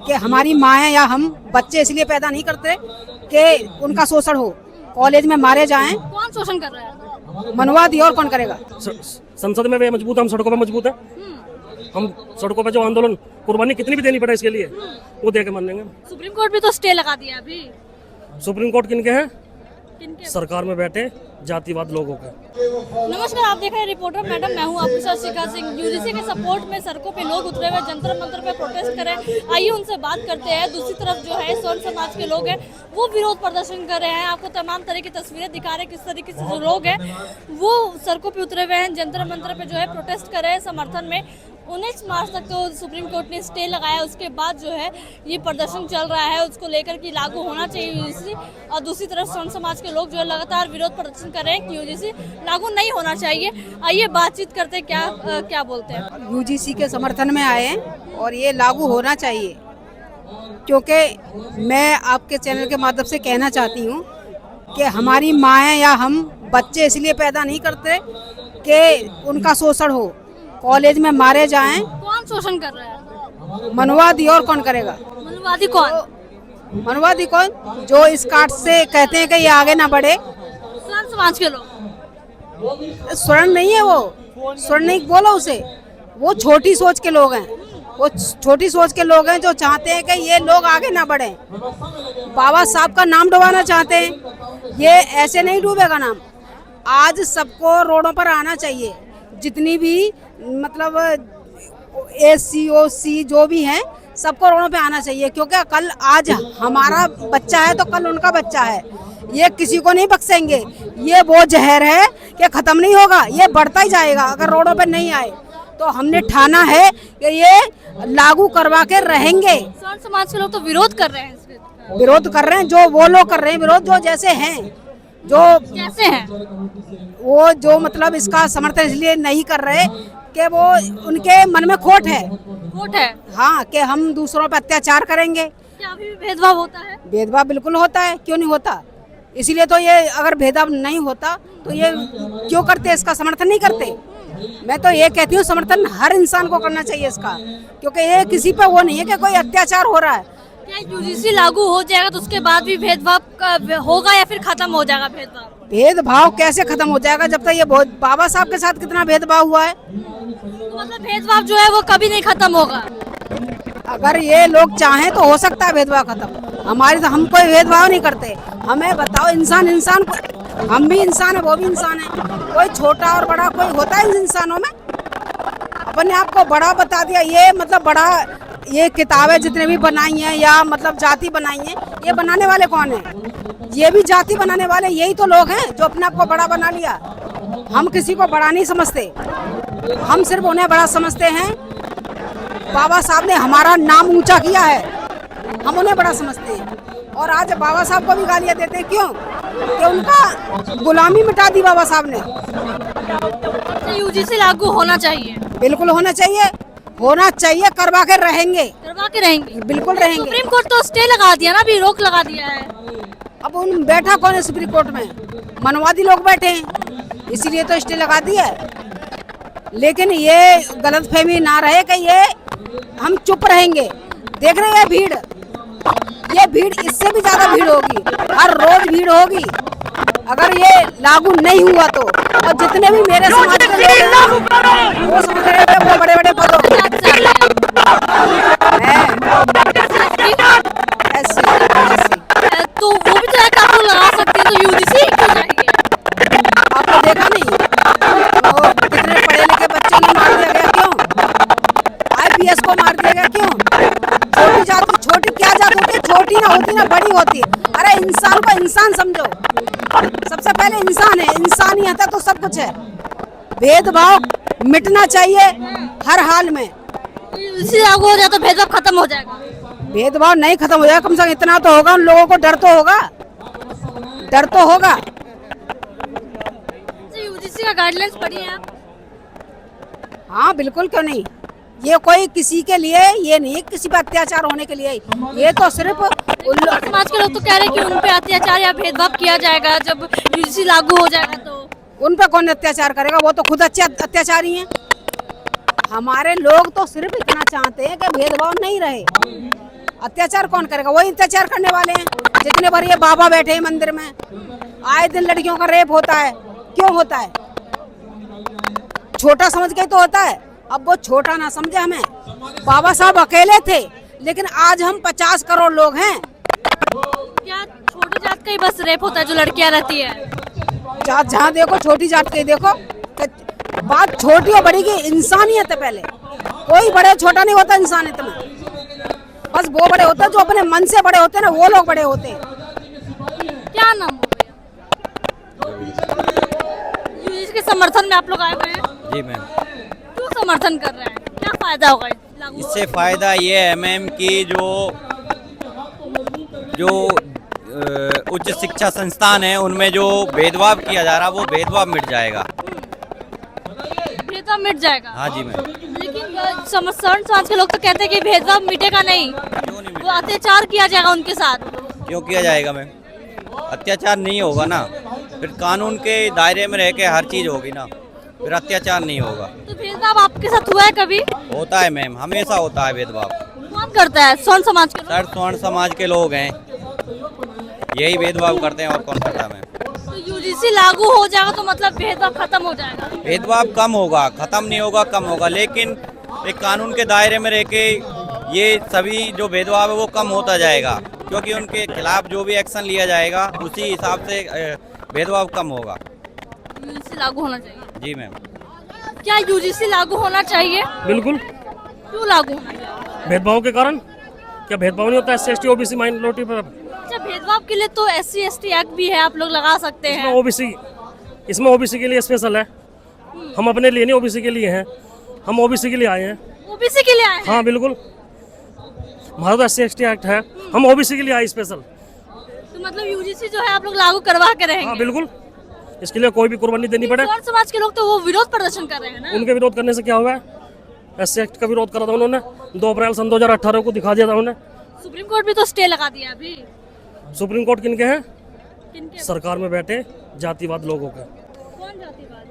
कि हमारी माएँ या हम बच्चे इसलिए पैदा नहीं करते कि उनका शोषण हो, कॉलेज में मारे जाएं। कौन शोषण कर रहा है? मनवादी और कौन करेगा? संसद में भी मजबूत है, हम सड़कों पे मजबूत है। हम सड़कों पे जो आंदोलन कुर्बानी कितनी भी देनी पड़े इसके लिए वो दे के मानेंगे। सुप्रीम कोर्ट भी तो स्टे लगा दिया अभी। सुप्रीम कोर्ट किनके हैं? किनके? सरकार में बैठे जातिवाद लोगों के। नमस्कार, आप देख रहे हैं रिपोर्टर मैडम, मैं हूं आपके साथ शिखा सिंह। यूजीसी के सपोर्ट में सड़कों पे लोग उतरे हुए जंतर मंतर पे प्रोटेस्ट कर रहे हैं। आइए उनसे बात करते हैं। दूसरी तरफ जो है स्वर्ण समाज के लोग हैं वो विरोध प्रदर्शन कर रहे हैं। आपको तमाम तरह की तस्वीरें दिखा रहे हैं किस तरीके से जो लोग हैं वो सड़कों पे उतरे हुए हैं, जंतर मंतर पे जो है प्रोटेस्ट कर रहे हैं समर्थन में। 19 मार्च तक तो सुप्रीम कोर्ट ने स्टे लगाया, उसके बाद जो है ये प्रदर्शन चल रहा है, उसको लेकर कि लागू होना चाहिए यूजीसी। और दूसरी तरफ स्वर्ण समाज के लोग जो है लगातार विरोध प्रदर्शन कर रहे हैं कि यूजीसी लागू नहीं होना चाहिए। आइए बातचीत करते हैं, क्या बोलते हैं। यूजीसी के समर्थन में आए हैं और ये लागू होना चाहिए, क्योंकि मैं आपके चैनल के माध्यम से कहना चाहती हूँ कि हमारी माएँ या हम बच्चे इसलिए पैदा नहीं करते कि उनका शोषण हो, कॉलेज में मारे जाएं। कौन शोषण कर रहा है? मनवादी और कौन करेगा? मनवादी कौन? मनवादी कौन? जो इस काट से कहते हैं कि ये आगे ना बढ़े। स्वर्ण समाज के लोग। स्वर्ण नहीं है वो, स्वर्ण नहीं बोलो उसे, वो छोटी सोच के लोग हैं। वो छोटी सोच के लोग हैं जो चाहते हैं कि ये लोग आगे ना बढ़े, बाबा साहब का नाम डुबाना चाहते हैं। ये ऐसे नहीं डूबेगा नाम। आज सबको रोडों पर आना चाहिए, जितनी भी मतलब एससी ओसी जो भी हैं सबको रोडों पे आना चाहिए, क्योंकि कल आज हमारा बच्चा है तो कल उनका बच्चा है। ये किसी को नहीं बख्शेंगे। ये वो जहर है कि खत्म नहीं होगा, ये बढ़ता ही जाएगा अगर रोडों पे नहीं आए। तो हमने ठाना है कि ये लागू करवा के रहेंगे। स्वर्ण समाज के लोग तो विरोध कर रहे हैं इसमें। विरोध कर रहे हैं जो वो लोग कर रहे हैं विरोध, जो जैसे हैं, जो कैसे हैं वो, जो मतलब इसका समर्थन इसलिए नहीं कर रहे कि वो उनके मन में खोट है। खोट है? हाँ, कि हम दूसरों पर अत्याचार करेंगे। क्या अभी भी भेदभाव होता है? भेदभाव बिल्कुल होता है, क्यों नहीं होता? इसीलिए तो ये अगर भेदभाव नहीं होता तो ये क्यों करते, इसका समर्थन नहीं करते। मैं तो ये कहती हूँ समर्थन हर इंसान को करना चाहिए इसका, क्योंकि ये किसी पे वो नहीं है कि कोई अत्याचार हो रहा है। क्या यूजीसी लागू हो जाएगा तो उसके बाद भी भेदभाव होगा या फिर खत्म हो जाएगा भेदभाव? भेदभाव कैसे खत्म हो जाएगा जब तक ये बाबा साहब के साथ कितना भेदभाव हुआ है। तो मतलब भेदभाव जो है वो कभी नहीं खत्म होगा। अगर ये लोग चाहें तो हो सकता है भेदभाव खत्म। हमारी तो हम कोई भेदभाव नहीं करते। हमें बताओ, इंसान को, हम भी इंसान है वो भी इंसान है, कोई छोटा और बड़ा कोई होता है इन इंसानों में? अपने आप को बड़ा बता दिया। ये मतलब बड़ा, ये किताबें जितने भी बनाई हैं या मतलब जाति बनाई है, ये बनाने वाले कौन है? ये भी जाति बनाने वाले यही तो लोग हैं जो अपने आप को बड़ा बना लिया। हम किसी को बड़ा नहीं समझते, हम सिर्फ उन्हें बड़ा समझते हैं। बाबा साहब ने हमारा नाम ऊंचा किया है, हम उन्हें बड़ा समझते हैं। और आज बाबा साहब को भी गालियां देते हैं, क्यों? कि उनका गुलामी मिटा दी बाबा साहब ने। तो यूजीसी लागू होना चाहिए? बिल्कुल होना चाहिए, होना चाहिए। करवा के रहेंगे, करवा के रहेंगे, बिल्कुल रहेंगे। सुप्रीम कोर्ट तो स्टे लगा दिया ना, अभी रोक लगा दिया है। अब उन बैठा कौन है सुप्रीम कोर्ट में? मनवादी लोग बैठे हैं, इसीलिए तो स्टे लगा दिया है। लेकिन ये गलतफहमी ना रहे कि ये हम चुप रहेंगे। देख रहे हैं भीड़, ये भीड़ इससे भी ज्यादा भीड़ होगी, हर रोज भीड़ होगी अगर ये लागू नहीं हुआ तो। और जितने भी मेरे समाज के लोग हैं वो समझ रहे हैं वो बड़े बड़े पदों पे तो वो भी तो एक आपको लगा सकते हैं, तो यूजीसी क्यों चाहिए? आपने देखा नहीं वो कितने पढ़े लिखे बच्चों ने मार दिया गया, क्यों? आईपीएस को मार दिया गया, क्यों? छोटी जाति, छोटी क्या जात होती है? छोटी ना होती ना बड़ी होती है। अरे इंसान को इंसान समझो, सबसे पहले इंसान है, इंसानियत है तो सब कुछ है। भेदभाव मिटना चाहिए हर हाल में। यूजीसी लागू हो जाए तो भेदभाव खत्म हो जाएगा? भेदभाव नहीं खत्म हो जाएगा, कम से कम इतना तो होगा, उन लोगों को डर तो होगा, डर तो होगा। यूजीसी का गाइडलाइंस पढ़ी है आप? हाँ बिल्कुल, क्यों नहीं। ये कोई किसी के लिए ये नहीं, किसी पे अत्याचार होने के लिए। ये तो सिर्फ समाज के लोग तो कह रहे हैं कि उन पे अत्याचार या भेदभाव किया जाएगा जब यूजीसी लागू हो जाएगा। तो उन पे कौन अत्याचार करेगा? वो तो खुद अत्याचारी हैं। हमारे लोग तो सिर्फ इतना चाहते हैं कि भेदभाव नहीं रहे। अत्याचार कौन करेगा? वही अत्याचार करने वाले हैं। जितने बार ये बाबा बैठे हैं मंदिर में, आए दिन लड़कियों का रेप होता है। क्यों होता है? छोटा समझ के तो होता है। अब वो छोटा ना समझे हमें। बाबा साहब अकेले थे, लेकिन आज हम 50 करोड़ लोग हैं। क्या छोटी जात का ही बस रेप होता है जो लड़कियां रहती है? जहाँ देखो छोटी जात के देखो, बात छोटी और बड़ी की इंसानियत है। पहले कोई बड़े छोटा नहीं होता इंसानियत में, बस वो बड़े होते हैं जो अपने मन से बड़े होते हैं ना, वो लोग बड़े होते हैं। क्या नाम हो भैया? यूजीसी के समर्थन में आप लोग आए हुए हैं? जी मैम, क्यों समर्थन कर रहे हैं? क्या फायदा होगा लागू? इससे फ़ायदा ये है मैम कि जो उच्च शिक्षा संस्थान है उनमें जो भेदभाव किया जा रहा है वो भेदभाव मिट जाएगा। भेदभाव मिट जाएगा? हाँ जी मैम। लेकिन सवर्ण समाज के लोग तो कहते हैं कि भेदभाव मिटेगा नहीं, क्यों नहीं वो अत्याचार किया जाएगा उनके साथ। क्यों किया जाएगा मैम? अत्याचार नहीं होगा ना, फिर कानून के दायरे में रह के हर चीज़ होगी ना, फिर अत्याचार नहीं होगा। तो भेदभाव आपके साथ हुआ है कभी? होता है मैम, हमेशा होता है भेदभाव। कौन करता है? स्वर्ण समाज के लोग? सर स्वर्ण समाज के लोग हैं, यही भेदभाव करते हैं और कौन करता है मैम? तो यूजीसी लागू हो जाएगा तो मतलब भेदभाव खत्म हो जाएगा? भेदभाव कम होगा, खत्म नहीं होगा, कम होगा, लेकिन एक कानून के दायरे में रह के ये सभी जो भेदभाव है वो कम होता जाएगा, क्योंकि उनके खिलाफ जो भी एक्शन लिया जाएगा उसी हिसाब से भेदभाव कम होगा। यूजीसी लागू होना चाहिए? जी मैम। क्या यूजीसी लागू होना चाहिए? बिल्कुल। क्यों लागू होना चाहिए? भेदभाव के कारण? क्या भेदभाव नहीं होता SC ST OBC माइनॉरिटी पर? अच्छा, भेदभाव के लिए तो SC ST एक्ट भी है, आप लोग लगा सकते हैं। इसमें OBC के लिए स्पेशल है। हम अपने लिए नहीं, OBC के लिए हैं। हम OBC के लिए आए हैं। ओबीसी के लिए आए हैं? हाँ बिल्कुल, हमारा तो SC ST एक्ट है, हम OBC के लिए आए स्पेशल। तो मतलब यूजीसी जो है आप लोग लागू करवा के रहेंगे? हाँ बिल्कुल, इसके लिए कोई भी कुर्बानी देनी पड़े। स्वर्ण समाज के लोग तो वो विरोध प्रदर्शन कर रहे हैं ना? उनके विरोध करने से क्या हुआ है? SC एक्ट का विरोध करा था उन्होंने, 2 अप्रैल सन 2018 को दिखा दिया था उन्होंने। सुप्रीम कोर्ट भी तो स्टे लगा दिया अभी। सुप्रीम कोर्ट किनके हैं? किनके? सरकार में बैठे जातिवाद लोगों के। कौन जातिवाद?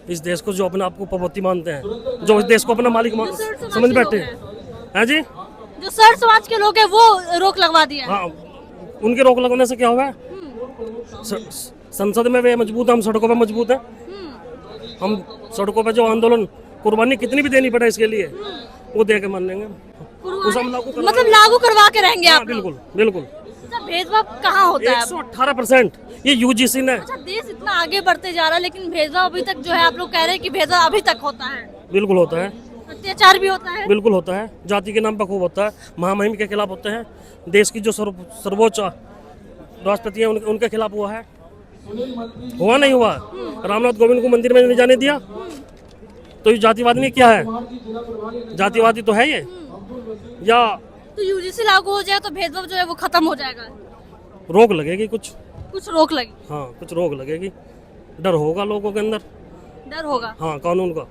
इस देश को जो अपने आप को प्रभुत्व मानते हैं, जो इस देश को अपना मालिक समझ बैठे हैं जी। जो सर समाज के लोग हैं वो रोक लगवा दिया है। हाँ, उनके रोक लगने से क्या हुआ है? संसद में वे मजबूत है, हम सड़कों पर मजबूत हैं। हम सड़कों पर जो आंदोलन, कुर्बानी कितनी भी देनी पड़े इसके लिए, वो दे के मान लेंगे। उस हम लागू मतलब लागू करवा के रहेंगे आप? बिल्कुल बिल्कुल। अच्छा, भेदभाव कहाँ होता है? 118% ये यूजीसी ने। अच्छा, देश इतना आगे बढ़ते जा रहा है लेकिन भेदभाव अभी तक जो है आप लोग कह रहे हैं कि भेदभाव अभी तक होता है? बिल्कुल होता है। अत्याचार भी होता है? बिल्कुल होता है, जाति के नाम पर खूब होता है। महामहिम के खिलाफ होते हैं, देश की जो सर्वोच्च राष्ट्रपति है उनके खिलाफ हुआ है। हुआ नहीं हुआ? रामनाथ कोविंद को मंदिर में नहीं जाने दिया, तो ये जातिवाद नहीं क्या है? जातिवादी तो है ये। या तो यूजीसी लागू हो जाए तो भेदभाव जो है वो खत्म हो जाएगा? रोक लगेगी, कुछ रोक लगी? हाँ, कुछ रोक लगेगी, डर होगा लोगों के अंदर। डर होगा? हाँ, कानून का।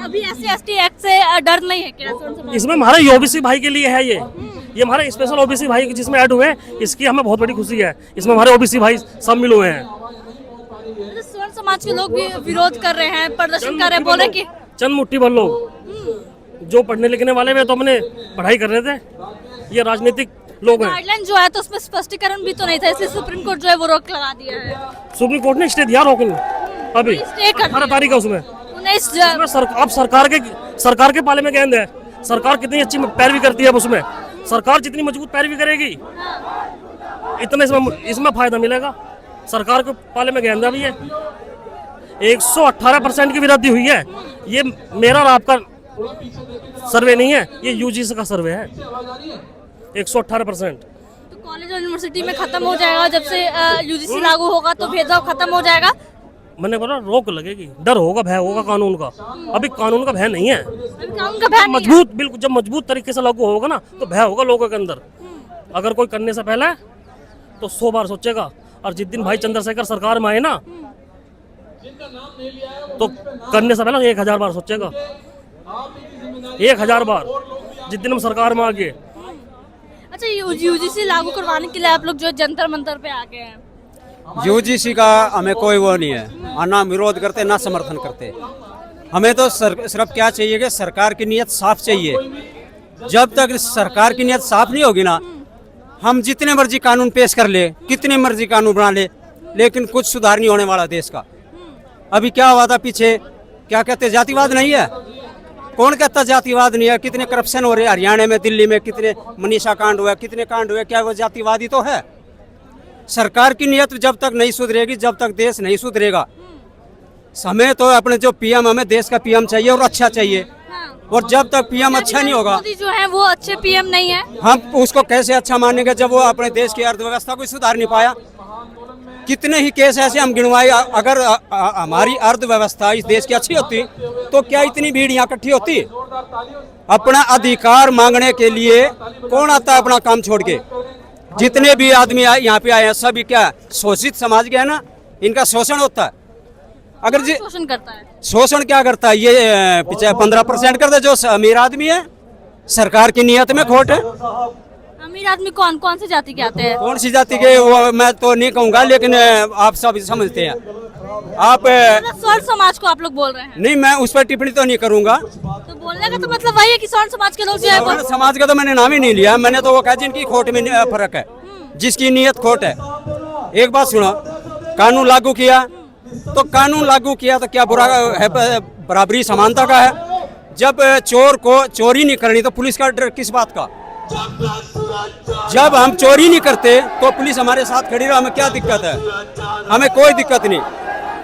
अभी SC ST एक्ट से डर नहीं है क्या? इसमें हमारे OBC भाई के लिए है ये हमारे स्पेशल OBC भाई जिसमें ऐड हुए, इसकी हमें बहुत बड़ी खुशी है। इसमें हमारे OBC भाई सब मिल हुए हैं। स्वर्ण समाज के लोग भी विरोध कर रहे हैं, प्रदर्शन कर रहे हैं, बोले कि चंद मुट्ठी भर लोग जो पढ़ने लिखने वाले वे तो अपने पढ़ाई कर रहे थे, ये राजनीतिक लोग हैं। गाइडलाइन जो है तो उसमें स्पष्टीकरण भी तो नहीं था, इसलिए सुप्रीम कोर्ट जो है वो रोक लगा दिया है। सुप्रीम कोर्ट ने स्टे दिया रोकने, अभी स्टे कर 18 तारीख है उसमें। 19 अब सरकार के पाले में गेंद है। सरकार कितनी अच्छी पैरवी करती है अब उसमें, सरकार जितनी मजबूत पैरवी करेगी इतने इसमें फायदा मिलेगा। सरकार के पाले में गेंद भी है। 118% की वृद्धि हुई है। ये मेरा और आपका सर्वे नहीं है, ये यूजीसी का सर्वे है। 118%। तो कॉलेज और यूनिवर्सिटी में खत्म हो जाएगा जब से यूजीसी लागू होगा, तो भेदभाव खत्म हो जाएगा। मैंने बोला रोक लगेगी, डर होगा, भय होगा कानून का। अभी कानून का भय नहीं है, कानून का भय नहीं है। मजबूत, बिल्कुल जब मजबूत तरीके से लागू होगा ना तो भय होगा लोगों के अंदर। अगर कोई करने से पहले तो 100 बार सोचेगा, और जिस दिन भाई चंद्रशेखर सरकार में आए ना तो करने से पहले 1000 बार सोचेगा। 1000 बार जिस दिन हम सरकार में आ गए। अच्छा, यूजीसी लागू करवाने के लिए आप लोग जो जंतर मंतर पे आ गए हैं? यूजीसी का हमें कोई वो नहीं है, ना विरोध करते ना समर्थन करते। हमें तो सिर्फ क्या चाहिए कि सरकार की नीयत साफ चाहिए। जब तक सरकार की नीयत साफ नहीं होगी ना, हम जितने मर्जी कानून पेश कर ले, कितने मर्जी कानून बना ले, लेकिन कुछ सुधार नहीं होने वाला देश का। अभी क्या हुआ था पीछे, क्या कहते जातिवाद नहीं है? कौन कहता जातिवाद नहीं है? कितने करप्शन हो रहे हैं हरियाणा में, दिल्ली में कितने मनीषा कांड हुआ, कितने कांड हुए, क्या वो जातिवादी तो है? सरकार की नीयत जब तक नहीं सुधरेगी, जब तक देश नहीं सुधरेगा, हमें तो अपने जो पीएम, हमें देश का पीएम चाहिए और अच्छा चाहिए। और जब तक पीएम अच्छा नहीं होगा, मोदी जो है वो अच्छे पीएम नहीं है। हम उसको कैसे अच्छा मानेंगे जब वो अपने देश की अर्थव्यवस्था को सुधार नहीं पाया? कितने ही केस ऐसे हम गिनवाए। अगर हमारी अर्थव्यवस्था इस देश की अच्छी होती तो क्या इतनी भीड़ यहाँ इकट्ठी होती? अपना अधिकार मांगने के लिए कौन आता है अपना काम छोड़ के? जितने भी आदमी यहाँ पे आए हैं सभी क्या शोषित समाज के है ना, इनका शोषण होता है। अगर जी शोषण करता है, शोषण क्या करता है? ये पीछे 15% कर दे जो अमीर आदमी है। सरकार की नीयत में खोट है। अमीर आदमी कौन कौन से जाति के आते हैं? कौन सी जाति के वो मैं तो नहीं कहूँगा, लेकिन आप सब समझते हैं। आप स्वर्ण समाज को आप लोग बोल रहे हैं, नहीं, मैं उस पर टिप्पणी तो नहीं करूँगा। तो बोलने का तो मतलब वही है कि स्वर्ण समाज के लोग जो है वो स्वर्ण समाज का तो मैंने नाम ही नहीं लिया। मैंने तो वो कहा जिनकी खोट में फर्क है, जिसकी नीयत खोट है। एक बात सुनो, कानून लागू किया तो कानून लागू किया तो क्या बुरा है? बराबरी समानता का है। जब चोर को चोरी नहीं करनी तो पुलिस का डर किस बात का? जब हम चोरी नहीं करते तो पुलिस हमारे साथ खड़ी रहे, हमें क्या दिक्कत है? हमें कोई दिक्कत नहीं,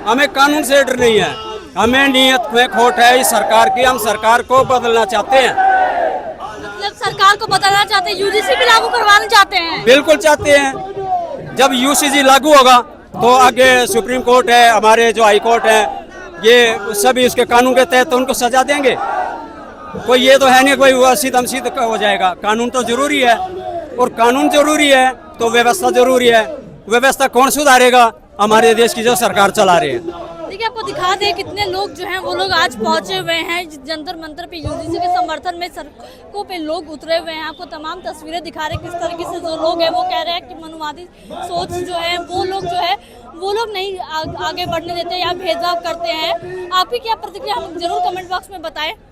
हमें कानून से डर नहीं है। हमें नीयत में खोट है इस सरकार की। हम सरकार को बदलना चाहते हैं। मतलब सरकार को बदलना चाहते हैं, यूजीसी भी लागू करवाना चाहते हैं। बिल्कुल चाहते हैं। जब यूसीजी लागू होगा तो आगे सुप्रीम कोर्ट है, हमारे जो हाई कोर्ट है, ये सभी उसके कानून के तहत तो उनको सजा देंगे। कोई ये तो है नहीं कोई असीद अमसीद हो जाएगा। कानून तो जरूरी है, और कानून जरूरी है तो व्यवस्था जरूरी है। व्यवस्था कौन सुधारेगा? हमारे देश की जो सरकार चला रही है। देखिए आपको दिखा दे कितने लोग जो हैं वो लोग आज पहुंचे हुए हैं जंतर मंतर पे। यूजीसी के समर्थन में सड़कों पे लोग उतरे हुए हैं। आपको तमाम तस्वीरें दिखा रहे हैं किस तरीके से जो लोग हैं वो कह रहे हैं कि मनुवादी सोच जो है वो लोग नहीं आगे बढ़ने देते या भेदभाव करते हैं। आपकी क्या प्रतिक्रिया हम जरूर कमेंट बॉक्स में बताएं।